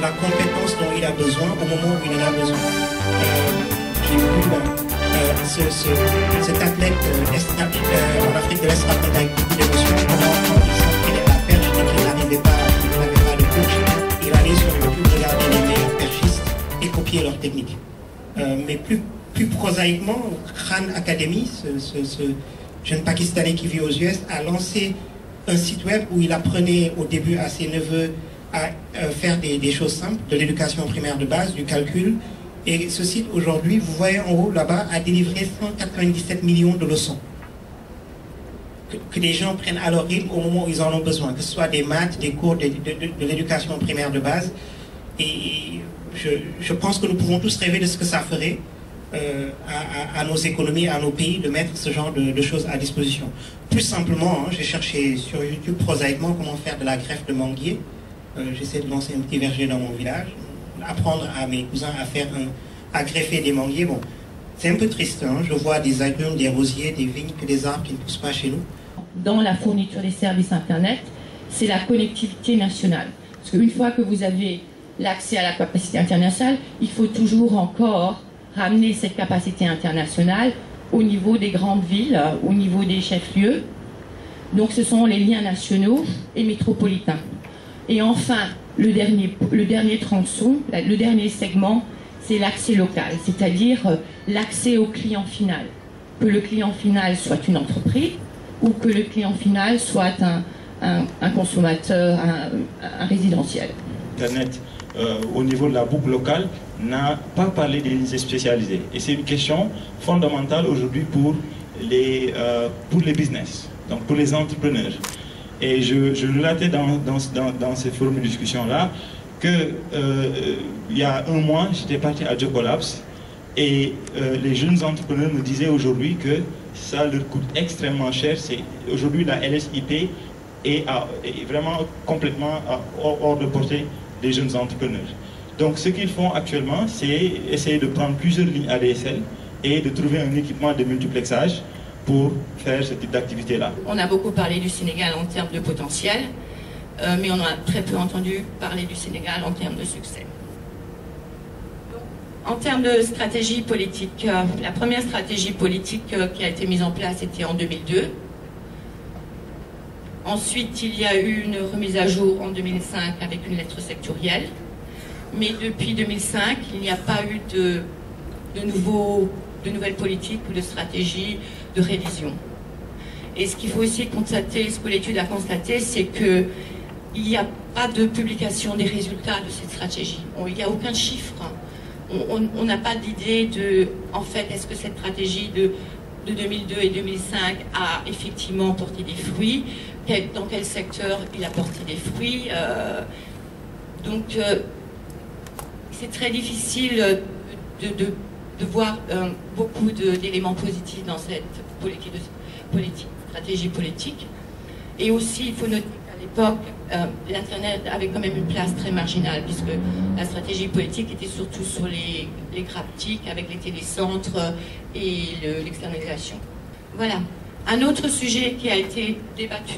la compétence dont il a besoin au moment où il en a besoin. J'ai vu cet athlète en Afrique de l'Est rapide avec beaucoup d'émotion, quand il s'entraînait à la perche et qu'il n'avait pas de coach, il allait sur YouTube regarder les meilleurs perchistes et copier leur technique. Mais plus prosaïquement, Khan Academy, ce jeune Pakistanais qui vit aux US, a lancé un site web où il apprenait au début à ses neveux à faire des choses simples, de l'éducation primaire de base, du calcul. Et ce site, aujourd'hui, vous voyez en haut, là-bas, a délivré 197 millions de leçons. Que les gens prennent à leur rythme au moment où ils en ont besoin, que ce soit des maths, des cours de l'éducation primaire de base. Et je pense que nous pouvons tous rêver de ce que ça ferait à nos économies, à nos pays, de mettre ce genre de choses à disposition. Plus simplement, j'ai cherché sur YouTube prosaïquement comment faire de la greffe de manguier. J'essaie de lancer un petit verger dans mon village, apprendre à mes cousins à greffer des manguiers. Bon, c'est un peu triste, hein. Je vois des agrumes, des rosiers, des vignes, que des arbres qui ne poussent pas chez nous. Dans la fourniture des services Internet, c'est la connectivité nationale. Parce qu'une fois que vous avez l'accès à la capacité internationale, il faut toujours encore ramener cette capacité internationale au niveau des grandes villes, au niveau des chefs-lieux. Donc ce sont les liens nationaux et métropolitains. Et enfin, le dernier tronçon, le dernier segment, c'est l'accès local, c'est-à-dire l'accès au client final. Que le client final soit une entreprise ou que le client final soit un consommateur, un résidentiel. Internet, au niveau de la boucle locale, n'a pas parlé des lycées spécialisés. Et c'est une question fondamentale aujourd'hui pour les business, donc pour les entrepreneurs. Et je relatais dans ces forums de discussion-là que il y a un mois, j'étais parti à Jocolabs et les jeunes entrepreneurs me disaient aujourd'hui que ça leur coûte extrêmement cher. Aujourd'hui, la LSIP est vraiment complètement hors de portée des jeunes entrepreneurs. Donc ce qu'ils font actuellement, c'est essayer de prendre plusieurs lignes ADSL et de trouver un équipement de multiplexage pour faire ce type d'activité-là. On a beaucoup parlé du Sénégal en termes de potentiel, mais on a très peu entendu parler du Sénégal en termes de succès. En termes de stratégie politique, la première stratégie politique qui a été mise en place était en 2002. Ensuite, il y a eu une remise à jour en 2005 avec une lettre sectorielle. Mais depuis 2005, il n'y a pas eu de nouvelles politiques ou de stratégies de révision. Et ce qu'il faut aussi constater, ce que l'étude a constaté, c'est qu'il n'y a pas de publication des résultats de cette stratégie. Il n'y a aucun chiffre. On n'a pas d'idée de, en fait, est-ce que cette stratégie de 2002 et 2005 a effectivement porté des fruits, dans quel secteur il a porté des fruits. Donc, c'est très difficile de voir beaucoup d'éléments positifs dans cette stratégie politique. Et aussi, il faut noter qu'à l'époque, l'Internet avait quand même une place très marginale, puisque la stratégie politique était surtout sur les graptiques, avec les télécentres et l'externalisation. Voilà. Un autre sujet qui a été débattu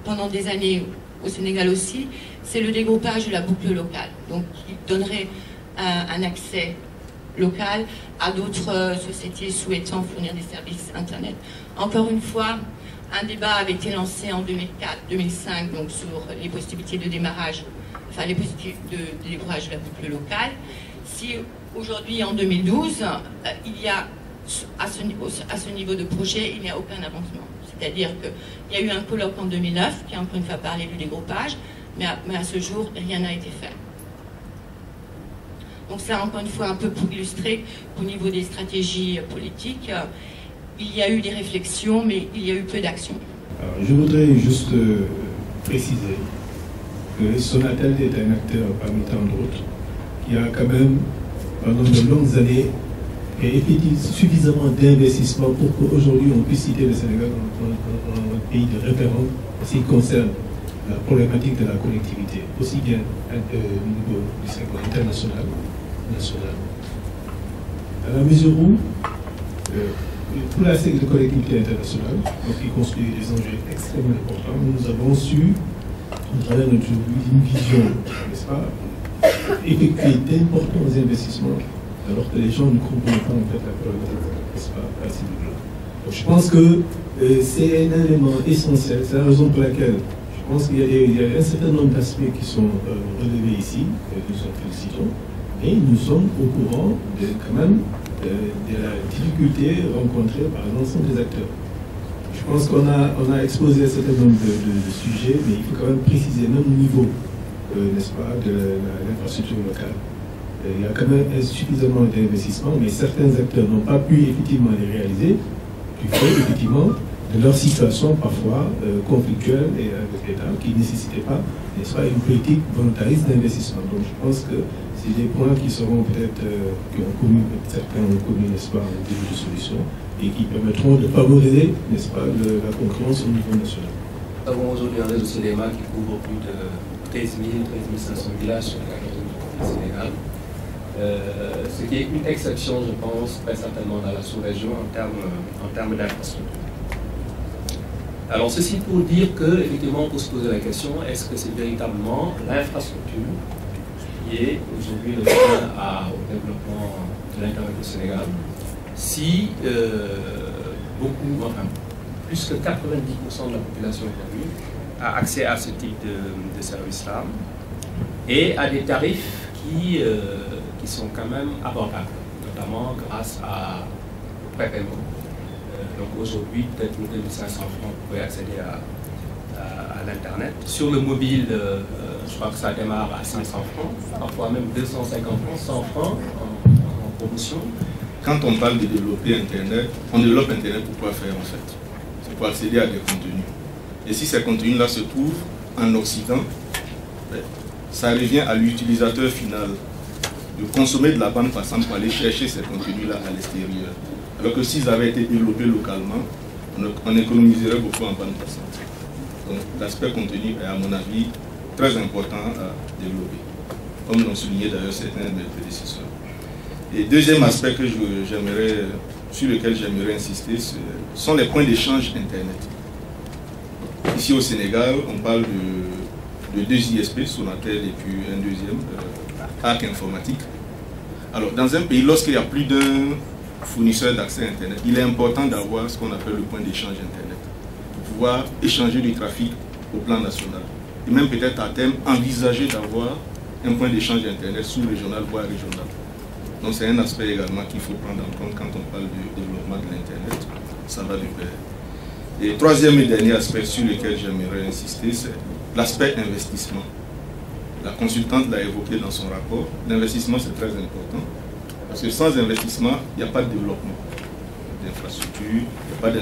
pendant des années au Sénégal aussi, c'est le dégroupage de la boucle locale. Donc, qui donnerait un accès local à d'autres sociétés souhaitant fournir des services Internet. Encore une fois, un débat avait été lancé en 2004-2005 donc sur les possibilités de démarrage, enfin les possibilités de démarrage de la boucle locale. Si aujourd'hui, en 2012, il y a à ce niveau de projet, il n'y a aucun avancement. C'est-à-dire qu'il y a eu un colloque en 2009 qui a encore une fois parlé du dégroupage, mais à ce jour, rien n'a été fait. Donc ça, encore une fois, un peu pour illustrer qu'au niveau des stratégies politiques, il y a eu des réflexions, mais il y a eu peu d'actions. Je voudrais juste préciser que Sonatel est un acteur parmi tant d'autres qui a quand même, pendant de longues années, effectué suffisamment d'investissements pour qu'aujourd'hui on puisse citer le Sénégal dans un pays de référence en ce qui concerne la problématique de la connectivité, aussi bien au niveau du secteur international, national. À la mesure où, pour la série de connectivité internationale, donc qui constitue des enjeux extrêmement importants, nous avons su, à travers une vision, n'est-ce pas, effectuer d'importants investissements alors que les gens ne comprennent pas en fait la problématique, n'est-ce pas, à ce niveau-là. Donc je pense que c'est un élément essentiel, c'est la raison pour laquelle je pense qu'il y a un certain nombre d'aspects qui sont relevés ici, nous en félicitons, mais nous sommes au courant quand même de la difficulté rencontrée par l'ensemble des acteurs. Je pense qu'on a exposé un certain nombre de sujets, mais il faut quand même préciser, même au niveau, n'est-ce pas, de l'infrastructure locale. Il y a quand même suffisamment d'investissements, mais certains acteurs n'ont pas pu effectivement les réaliser, du fait effectivement de leur situation parfois conflictuelle et avec l'État, qui ne nécessitait pas, n'est-ce pas, une politique volontariste d'investissement. Donc je pense que c'est des points qui seront peut-être, certains ont commis, n'est-ce pas, un début de solution, et qui permettront de favoriser, n'est-ce pas, la concurrence au niveau national. Nous avons aujourd'hui un réseau cinéma qui couvre plus de 13 500 villages sur la région du Sénégal. Ce qui est une exception, je pense, très certainement dans la sous-région en termes d'infrastructure. Alors ceci pour dire qu'effectivement on peut se poser la question, est-ce que c'est véritablement l'infrastructure qui est aujourd'hui le frein au développement de l'Internet au Sénégal, si plus que 90% de la population aujourd'hui a accès à ce type de service-là et à des tarifs qui sont quand même abordables, notamment grâce au prépaiement. Donc aujourd'hui, peut-être pour 2500 francs, vous pouvez accéder à l'Internet. Sur le mobile, je crois que ça démarre à 500 francs, parfois même 250 francs, 100 francs en promotion. Quand on parle de développer Internet, on développe Internet pour quoi faire en fait? C'est pour accéder à des contenus. Et si ces contenus-là se trouvent en Occident, ça revient à l'utilisateur final de consommer de la bande passante pour aller chercher ces contenus-là à l'extérieur. Alors que s'ils avaient été développés localement, on économiserait beaucoup en bande passante. Donc l'aspect contenu est à mon avis très important à développer, comme l'ont souligné d'ailleurs certains de mes prédécesseurs. Et deuxième aspect sur lequel j'aimerais insister, ce sont les points d'échange Internet. Ici au Sénégal, on parle de deux ISP, Sonatel et puis un deuxième, Arc Informatique. Alors dans un pays, lorsqu'il y a plus d'un fournisseur d'accès Internet, il est important d'avoir ce qu'on appelle le point d'échange Internet, pour pouvoir échanger du trafic au plan national. Et même peut-être à terme, envisager d'avoir un point d'échange Internet sous-régional, voire régional. Donc c'est un aspect également qu'il faut prendre en compte quand on parle du développement de l'Internet. Ça va de pair. Et troisième et dernier aspect sur lequel j'aimerais insister, c'est l'aspect investissement. La consultante l'a évoqué dans son rapport. L'investissement, c'est très important. Parce que sans investissement, il n'y a pas de développement d'infrastructure, il n'y a pas de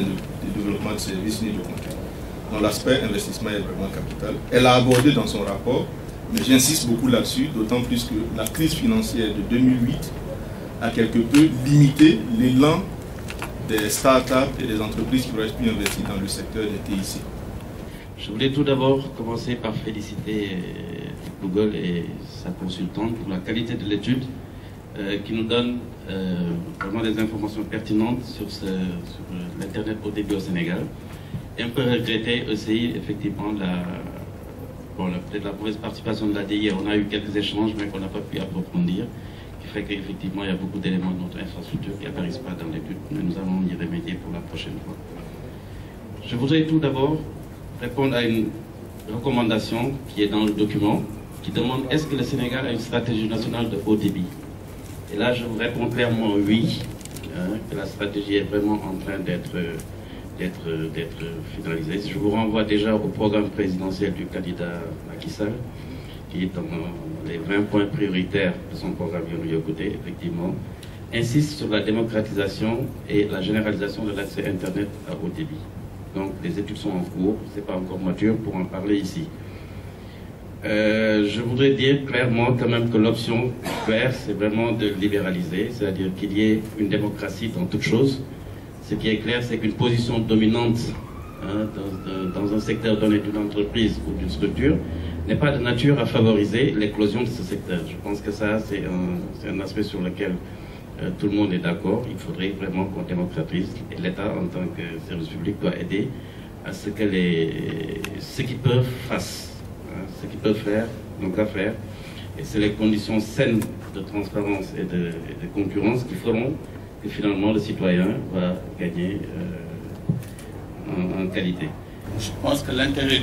développement de services ni de contenu. Donc l'aspect investissement est vraiment capital. Elle a abordé dans son rapport, mais j'insiste beaucoup là-dessus, d'autant plus que la crise financière de 2008 a quelque peu limité l'élan des start-up et des entreprises qui auraient pu investir dans le secteur des TIC. Je voulais tout d'abord commencer par féliciter Google et sa consultante pour la qualité de l'étude qui nous donne vraiment des informations pertinentes sur l'Internet haut débit au Sénégal. Et on peut regretter aussi effectivement peut-être la mauvaise participation de l'ADI. On a eu quelques échanges mais qu'on n'a pas pu approfondir, qui fait qu'effectivement il y a beaucoup d'éléments de notre infrastructure qui n'apparaissent pas dans l'étude, mais nous allons y remédier pour la prochaine fois. Je voudrais tout d'abord répondre à une recommandation qui est dans le document, qui demande est-ce que le Sénégal a une stratégie nationale de haut débit? Et là je vous réponds clairement oui, que la stratégie est vraiment en train d'être finalisée. Je vous renvoie déjà au programme présidentiel du candidat Macky Sall, qui est dans les 20 points prioritaires de son programme Yono-Yokote, effectivement, insiste sur la démocratisation et la généralisation de l'accès Internet à haut débit. Donc les études sont en cours, ce n'est pas encore mature pour en parler ici. Je voudrais dire clairement quand même que l'option claire, c'est vraiment de libéraliser, c'est-à-dire qu'il y ait une démocratie dans toute chose. Ce qui est clair, c'est qu'une position dominante dans un secteur donné d'une entreprise ou d'une structure n'est pas de nature à favoriser l'éclosion de ce secteur. Je pense que ça, c'est un aspect sur lequel tout le monde est d'accord. Il faudrait vraiment qu'on démocratise et l'État, en tant que service public, doit aider à ce que ceux qui peuvent fassent, ce qu'ils peuvent faire, donc à faire, Et c'est les conditions saines de transparence et de concurrence qui feront que finalement le citoyen va gagner en qualité. Je pense que l'intérêt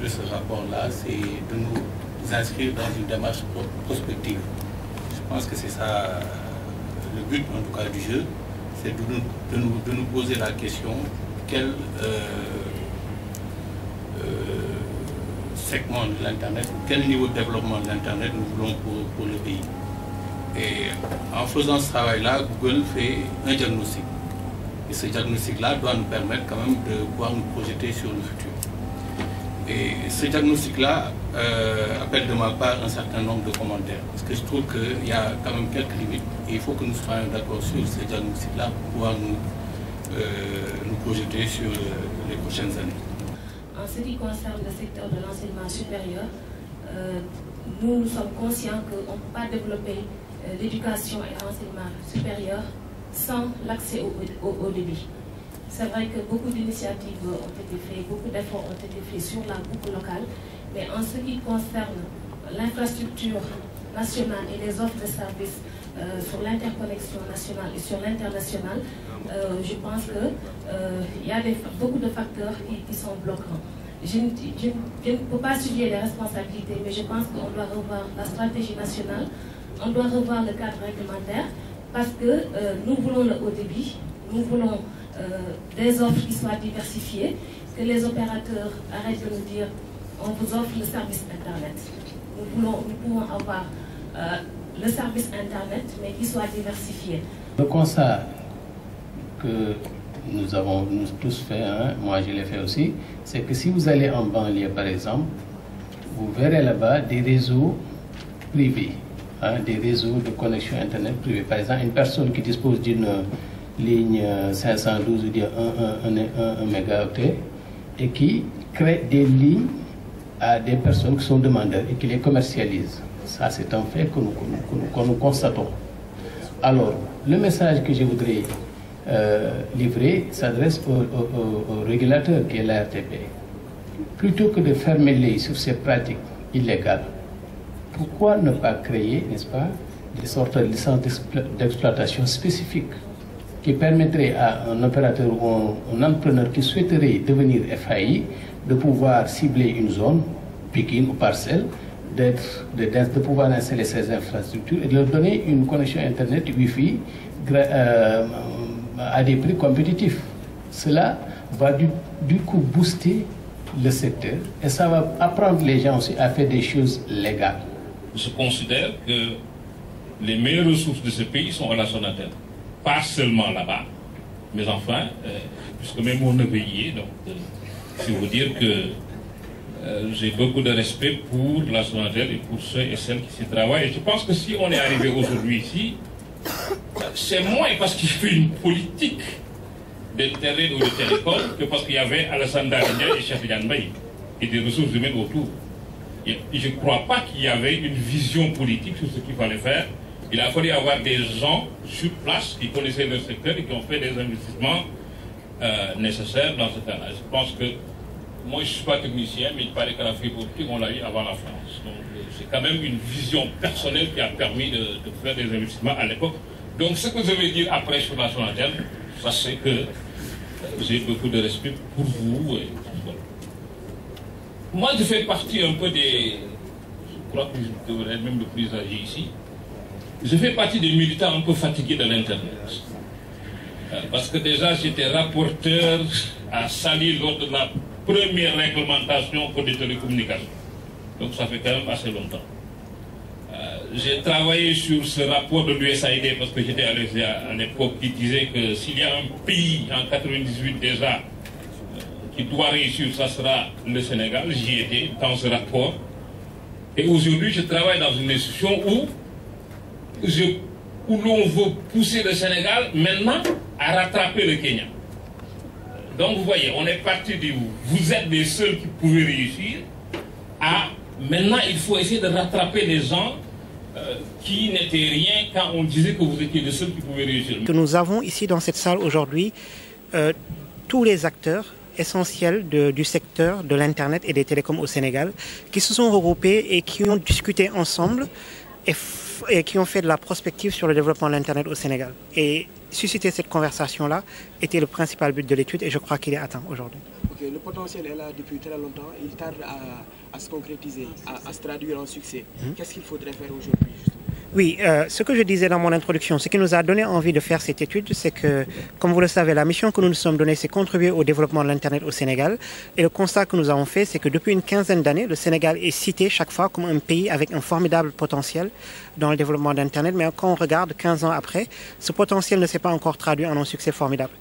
de ce rapport-là, c'est de nous inscrire dans une démarche prospective. Je pense que c'est ça le but, en tout cas, du jeu, c'est de nous poser la question quel segment de l'Internet, quel niveau de développement de l'Internet nous voulons pour le pays. Et en faisant ce travail-là, Google fait un diagnostic. Et ce diagnostic-là doit nous permettre quand même de pouvoir nous projeter sur le futur. Et ce diagnostic-là appelle de ma part un certain nombre de commentaires. Parce que je trouve qu'il y a quand même quelques limites. Et il faut que nous soyons d'accord sur ce diagnostic-là pour pouvoir nous projeter sur les prochaines années. En ce qui concerne le secteur de l'enseignement supérieur, nous sommes conscients qu'on ne peut pas développer l'éducation et l'enseignement supérieur sans l'accès au débit. C'est vrai que beaucoup d'initiatives ont été faites, beaucoup d'efforts ont été faits sur la boucle locale, mais en ce qui concerne l'infrastructure nationale et les offres de services sur l'interconnexion nationale et sur l'international, je pense qu'il y a beaucoup de facteurs qui sont bloquants. Je ne peux pas suivre les responsabilités, mais je pense qu'on doit revoir la stratégie nationale, on doit revoir le cadre réglementaire, parce que nous voulons le haut débit, nous voulons des offres qui soient diversifiées, que les opérateurs arrêtent de nous dire on vous offre le service Internet. Nous pouvons avoir le service Internet, mais qui soit diversifié. Le constat que nous avons tous fait, moi je l'ai fait aussi, c'est que si vous allez en banlieue par exemple, vous verrez là-bas des réseaux privés, des réseaux de connexion Internet privés. Par exemple, une personne qui dispose d'une ligne 512 ou dire 1 mégaoctet et qui crée des lignes à des personnes qui sont demandeurs et qui les commercialisent. Ça, c'est un fait que nous constatons. Alors, le message que je voudrais livrer s'adresse au régulateur qui est l'ARTP. Plutôt que de fermer l'œil sur ces pratiques illégales, pourquoi ne pas créer, n'est-ce pas, des sortes de licences d'exploitation spécifiques qui permettraient à un opérateur ou un entrepreneur qui souhaiterait devenir FAI de pouvoir cibler une zone, picking ou parcelle, de pouvoir installer ces infrastructures et de leur donner une connexion Internet Wi-Fi à des prix compétitifs. Cela va du coup booster le secteur et ça va apprendre les gens aussi à faire des choses légales. Je considère que les meilleures ressources de ce pays sont à la Sonatel. Pas seulement là-bas, mais enfin, puisque même mon neveu y est, donc je veux dire que j'ai beaucoup de respect pour la Sonatel et pour ceux et celles qui s'y travaillent. Et je pense que si on est arrivé aujourd'hui ici, c'est moins parce qu'il y avait une politique de terrain ou de télécom que parce qu'il y avait Alassane Darindia et Cheikh Tidiane Mbaye et des ressources humaines autour. Et je ne crois pas qu'il y avait une vision politique sur ce qu'il fallait faire. Il a fallu avoir des gens sur place qui connaissaient le secteur et qui ont fait des investissements nécessaires dans ce cas-là. Je pense que, moi je ne suis pas technicien, mais il paraît qu'à l'Afrique politique, on l'a eu avant la France. Donc c'est quand même une vision personnelle qui a permis de faire des investissements à l'époque. Donc ce que je vais dire après sur la Sonatel, ça c'est que j'ai beaucoup de respect pour vous. Et voilà. Moi je fais partie un peu des... Je crois que je devrais être même le plus âgé ici. Je fais partie des militants un peu fatigués de l'Internet. Parce que déjà j'étais rapporteur à Sali lors de la première réglementation pour les télécommunications. Donc ça fait quand même assez longtemps. J'ai travaillé sur ce rapport de l'USAID parce que j'étais à l'époque qui disait que s'il y a un pays en 98 déjà qui doit réussir, ça sera le Sénégal. J'y étais dans ce rapport. Et aujourd'hui je travaille dans une institution où l'on veut pousser le Sénégal maintenant à rattraper le Kenya. Donc vous voyez, on est parti du vous êtes les seuls qui pouvaient réussir à maintenant il faut essayer de rattraper les gens qui n'étaient rien quand on disait que vous étiez les seuls qui pouvaient réussir. Que nous avons ici dans cette salle aujourd'hui tous les acteurs essentiels du secteur de l'Internet et des télécoms au Sénégal qui se sont regroupés et qui ont discuté ensemble et qui ont fait de la prospective sur le développement de l'Internet au Sénégal. Et susciter cette conversation-là était le principal but de l'étude et je crois qu'il est atteint aujourd'hui. Okay, le potentiel est là depuis très longtemps, il tarde à se concrétiser, à se traduire en succès. Qu'est-ce qu'il faudrait faire aujourd'hui justement? Oui, ce que je disais dans mon introduction, ce qui nous a donné envie de faire cette étude, c'est que, comme vous le savez, la mission que nous nous sommes donnée, c'est contribuer au développement de l'Internet au Sénégal. Et le constat que nous avons fait, c'est que depuis une quinzaine d'années, le Sénégal est cité chaque fois comme un pays avec un formidable potentiel dans le développement d'Internet. Mais quand on regarde 15 ans après, ce potentiel ne s'est pas encore traduit en un succès formidable.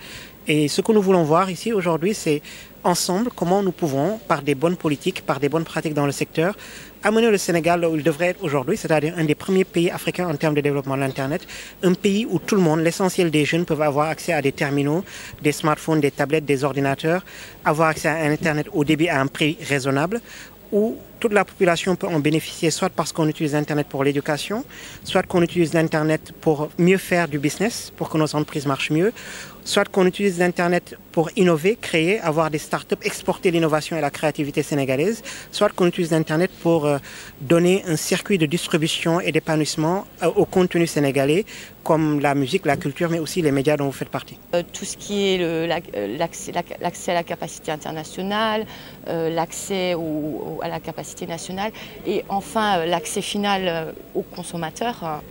Et ce que nous voulons voir ici aujourd'hui, c'est ensemble comment nous pouvons, par des bonnes politiques, par des bonnes pratiques dans le secteur, amener le Sénégal là où il devrait être aujourd'hui, c'est-à-dire un des premiers pays africains en termes de développement de l'Internet, un pays où tout le monde, l'essentiel des jeunes, peuvent avoir accès à des terminaux, des smartphones, des tablettes, des ordinateurs, avoir accès à un Internet au débit à un prix raisonnable, où toute la population peut en bénéficier, soit parce qu'on utilise Internet pour l'éducation, soit qu'on utilise l'Internet pour mieux faire du business, pour que nos entreprises marchent mieux, soit qu'on utilise l'Internet pour innover, créer, avoir des startups, exporter l'innovation et la créativité sénégalaise, soit qu'on utilise l'Internet pour donner un circuit de distribution et d'épanouissement au contenu sénégalais, comme la musique, la culture, mais aussi les médias dont vous faites partie. Tout ce qui est l'accès à la capacité internationale, l'accès à la capacité nationale et enfin l'accès final aux consommateurs.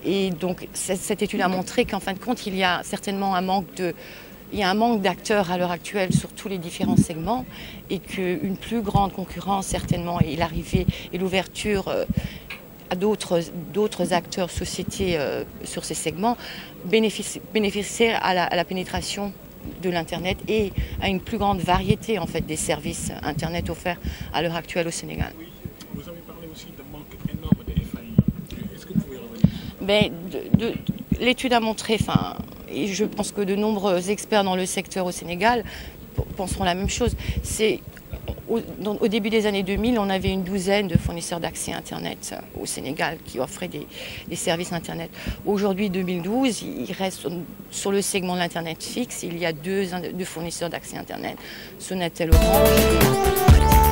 Et donc cette étude a montré qu'en fin de compte, il y a certainement un manque d'acteurs à l'heure actuelle sur tous les différents segments et qu'une plus grande concurrence certainement et l'arrivée et l'ouverture à d'autres acteurs, sociétés sur ces segments bénéficier à la pénétration de l'Internet et à une plus grande variété en fait, des services Internet offerts à l'heure actuelle au Sénégal. Oui, vous avez parlé aussi d'un manque énorme de FAI. Est-ce que vous pouvez revenir? L'étude a montré, et je pense que de nombreux experts dans le secteur au Sénégal penseront la même chose. Au début des années 2000, on avait une douzaine de fournisseurs d'accès Internet au Sénégal qui offraient des services Internet. Aujourd'hui, 2012, il reste sur le segment de l'Internet fixe, il y a deux fournisseurs d'accès Internet, Sonatel, Orange et